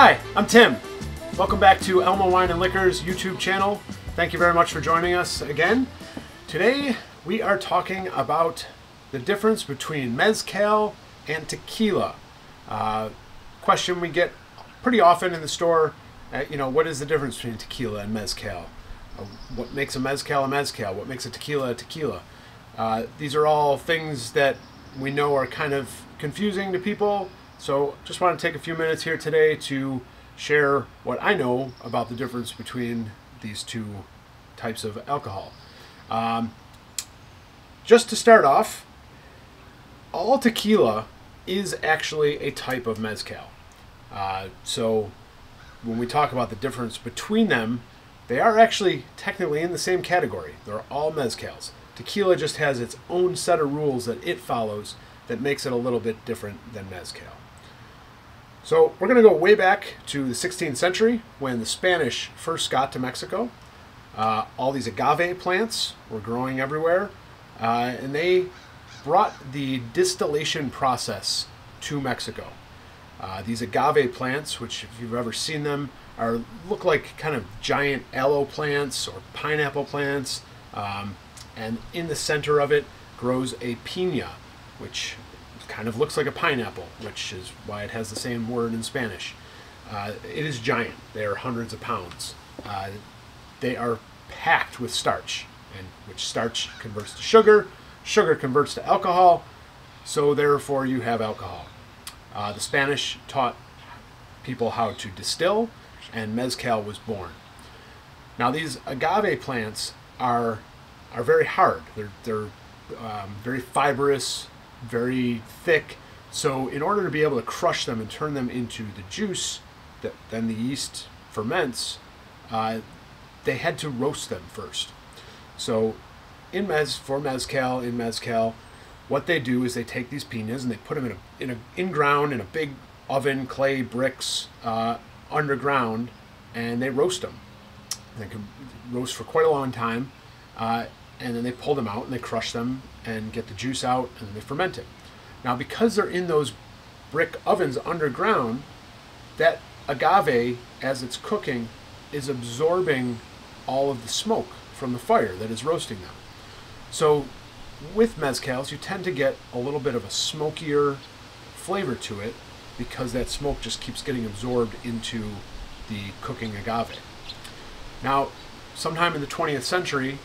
Hi, I'm Tim. Welcome back to Elma Wine Liquor's YouTube channel. Thank you very much for joining us again. Today we are talking about the difference between mezcal and tequila. Question we get pretty often in the store, what is the difference between tequila and mezcal? What makes a mezcal a mezcal? What makes a tequila a tequila? These are all things that we know are kind of confusing to people. So just want to take a few minutes here today to share what I know about the difference between these two types of alcohol. Just to start off, all tequila is actually a type of mezcal. So when we talk about the difference between them, they are actually technically in the same category. They're all mezcals. Tequila just has its own set of rules that it follows that makes it a little bit different than mezcal. So we're going to go way back to the 16th century when the Spanish first got to Mexico. All these agave plants were growing everywhere, and they brought the distillation process to Mexico. These agave plants, which if you've ever seen them, look like kind of giant aloe plants or pineapple plants, and in the center of it grows a piña, which kind of looks like a pineapple, which is why it has the same word in Spanish. It is giant. They are hundreds of pounds. They are packed with starch, and which starch converts to sugar. Sugar converts to alcohol, so therefore you have alcohol. The Spanish taught people how to distill, and mezcal was born. Now these agave plants are very hard. They're very fibrous, very thick. So in order to be able to crush them and turn them into the juice that then the yeast ferments, they had to roast them first. So in mezcal, what they do is they take these piñas and they put them in ground in a big oven, clay bricks underground, and they roast them. They can roast for quite a long time, and then they pull them out and they crush them and get the juice out, and then they ferment it. Now, because they're in those brick ovens underground, that agave, as it's cooking, is absorbing all of the smoke from the fire that is roasting them. So with mezcals, you tend to get a little bit of a smokier flavor to it because that smoke just keeps getting absorbed into the cooking agave. Now, sometime in the 20th century,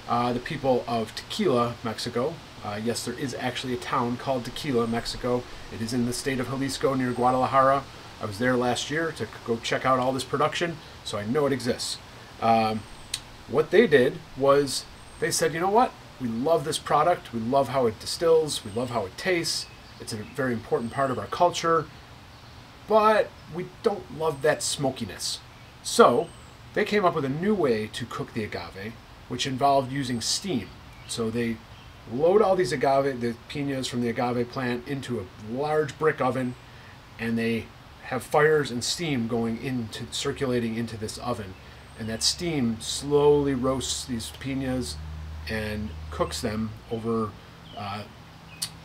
the people of Tequila, Mexico, yes, there is actually a town called Tequila, Mexico. It is in the state of Jalisco near Guadalajara. I was there last year to go check out all this production, so I know it exists. What they did was they said, you know what? We love this product. We love how it distills. We love how it tastes. It's a very important part of our culture, but we don't love that smokiness. So they came up with a new way to cook the agave, which involved using steam. So they load all these agave, the piñas from the agave plant, into a large brick oven, and they have fires and steam circulating into this oven. And that steam slowly roasts these piñas and cooks them over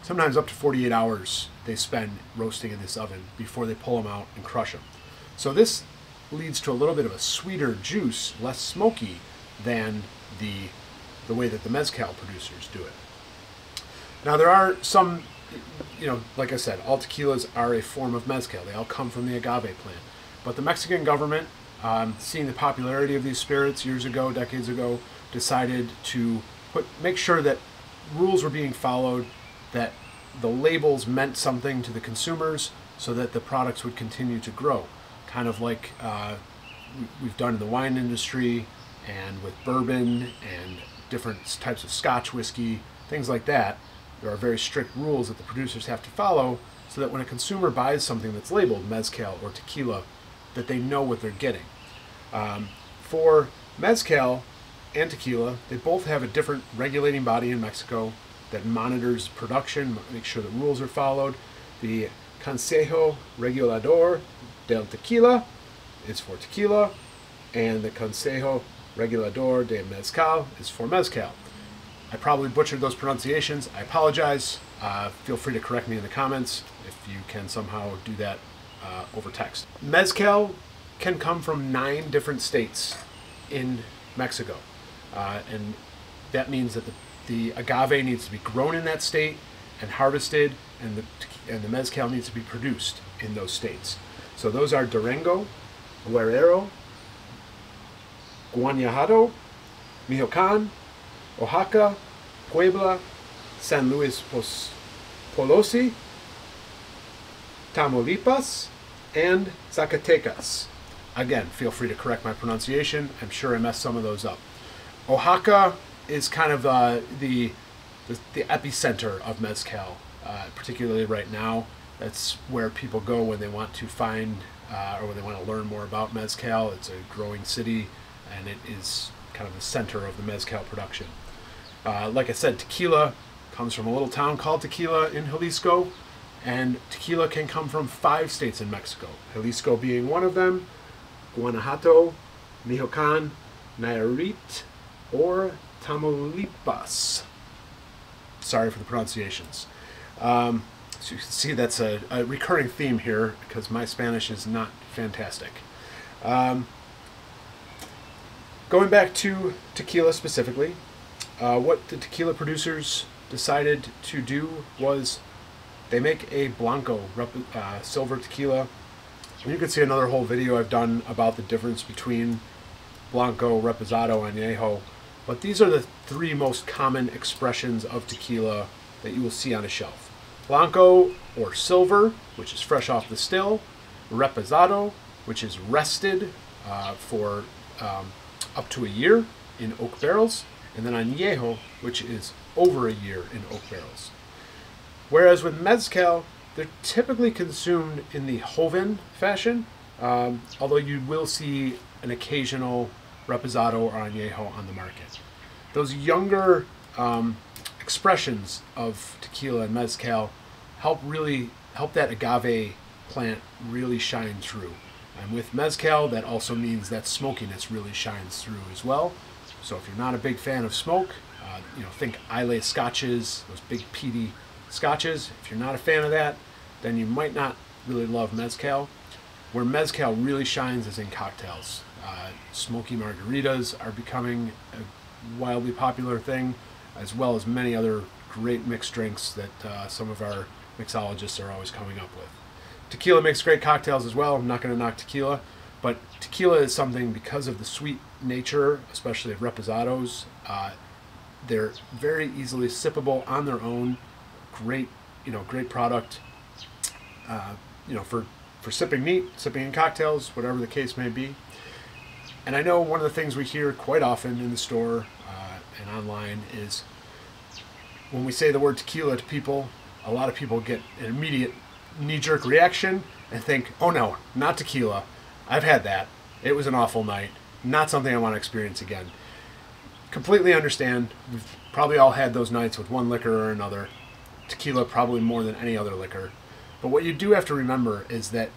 sometimes up to 48 hours they spend roasting in this oven before they pull them out and crush them. So this leads to a little bit of a sweeter juice, less smoky than the way that the mezcal producers do it. Now there are some, like I said, all tequilas are a form of mezcal. They all come from the agave plant. But the Mexican government, seeing the popularity of these spirits decades ago, decided to make sure that rules were being followed, that the labels meant something to the consumers so that the products would continue to grow. Kind of like we've done in the wine industry and with bourbon and different types of Scotch whiskey, things like that. There are very strict rules that the producers have to follow so that when a consumer buys something that's labeled mezcal or tequila, that they know what they're getting. For mezcal and tequila, they both have a different regulating body in Mexico that monitors production, makes sure the rules are followed. The Consejo Regulador del Tequila is for tequila, and the Consejo Regulador de Mezcal is for mezcal. I probably butchered those pronunciations. I apologize. Feel free to correct me in the comments if you can somehow do that over text. Mezcal can come from 9 different states in Mexico, and that means that the agave needs to be grown in that state and harvested, and the mezcal needs to be produced in those states. So those are Durango, Guerrero, Guanajuato, Michoacan, Oaxaca, Puebla, San Luis Potosí, Tamaulipas, and Zacatecas. Again, feel free to correct my pronunciation. I'm sure I messed some of those up. Oaxaca is kind of the epicenter of mezcal, particularly right now. That's where people go when they want to find or when they want to learn more about mezcal. It's a growing city, and it is kind of the center of the mezcal production. Like I said, tequila comes from a little town called Tequila in Jalisco, and tequila can come from 5 states in Mexico, Jalisco being one of them, Guanajuato, Michoacan, Nayarit, or Tamaulipas. Sorry for the pronunciations. So you can see that's a recurring theme here because my Spanish is not fantastic. Going back to tequila specifically, what the tequila producers decided to do was they make a Blanco silver tequila. And you can see another whole video I've done about the difference between Blanco, Reposado, and Añejo. But these are the 3 most common expressions of tequila that you will see on a shelf. Blanco, or silver, which is fresh off the still. Reposado, which is rested for up to a year in oak barrels. And then Añejo, which is over a year in oak barrels. Whereas with mezcal, they're typically consumed in the joven fashion, although you will see an occasional Reposado or Añejo on the market. Those younger expressions of tequila and mezcal help that agave plant really shine through. And with mezcal, that also means that smokiness really shines through as well. So if you're not a big fan of smoke, think Islay scotches, those big peaty scotches. If you're not a fan of that, then you might not really love mezcal. Where mezcal really shines is in cocktails. Smoky margaritas are becoming a wildly popular thing, as well as many other great mixed drinks that some of our mixologists are always coming up with. Tequila makes great cocktails as well. I'm not going to knock tequila, but tequila is something, because of the sweet nature, especially of reposados, they're very easily sippable on their own. Great product, for sipping neat, sipping in cocktails, whatever the case may be. And I know one of the things we hear quite often in the store and online is when we say the word tequila to people, a lot of people get an immediate knee-jerk reaction and think, oh no, not tequila. I've had that. It was an awful night. Not something I want to experience again. Completely understand. We've probably all had those nights with one liquor or another. Tequila probably more than any other liquor. But what you do have to remember is that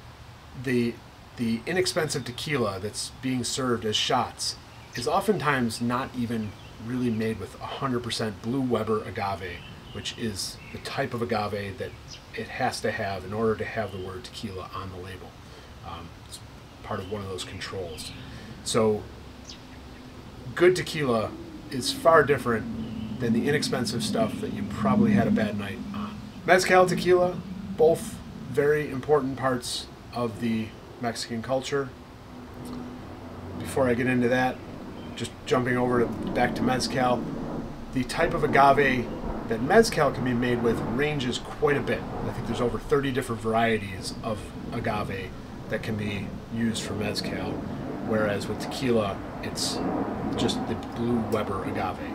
the inexpensive tequila that's being served as shots is oftentimes not even really made with 100% Blue Weber agave, which is the type of agave that it has to have in order to have the word tequila on the label. It's part of one of those controls. So good tequila is far different than the inexpensive stuff that you probably had a bad night on. Mezcal, tequila, both very important parts of the Mexican culture. Before I get into that, just jumping over back to mezcal, the type of agave that mezcal can be made with ranges quite a bit. I think there's over 30 different varieties of agave that can be used for mezcal, whereas with tequila, it's just the Blue Weber agave.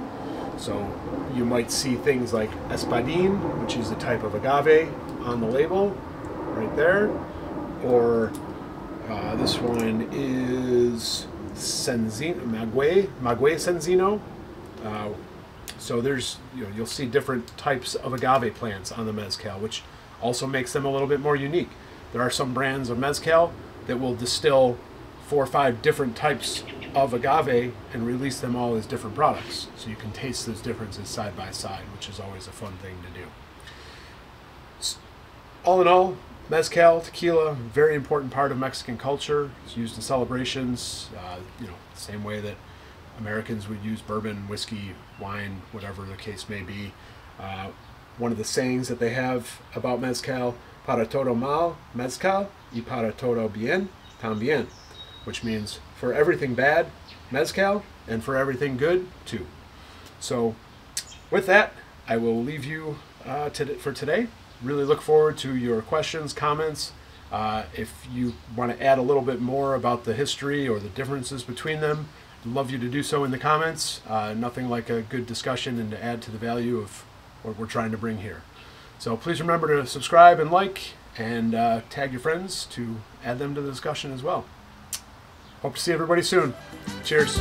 So you might see things like Espadín, which is a type of agave on the label, right there, or this one is Maguey Cenzino. So there's, you'll see different types of agave plants on the mezcal, which also makes them a little bit more unique. There are some brands of mezcal that will distill 4 or 5 different types of agave and release them all as different products. So you can taste those differences side by side, which is always a fun thing to do. All in all, Mezcal, tequila, very important part of Mexican culture. It's used in celebrations, same way that Americans would use bourbon, whiskey, wine, whatever the case may be. One of the sayings that they have about mezcal, para todo mal, mezcal, y para todo bien, también, which means for everything bad, mezcal, and for everything good, too. So with that, I will leave you for today. Really look forward to your questions, comments. If you want to add a little bit more about the history or the differences between them, I'd love you to do so in the comments. Nothing like a good discussion and to add to the value of what we're trying to bring here. So please remember to subscribe and like, and tag your friends to add them to the discussion as well. Hope to see everybody soon. Cheers.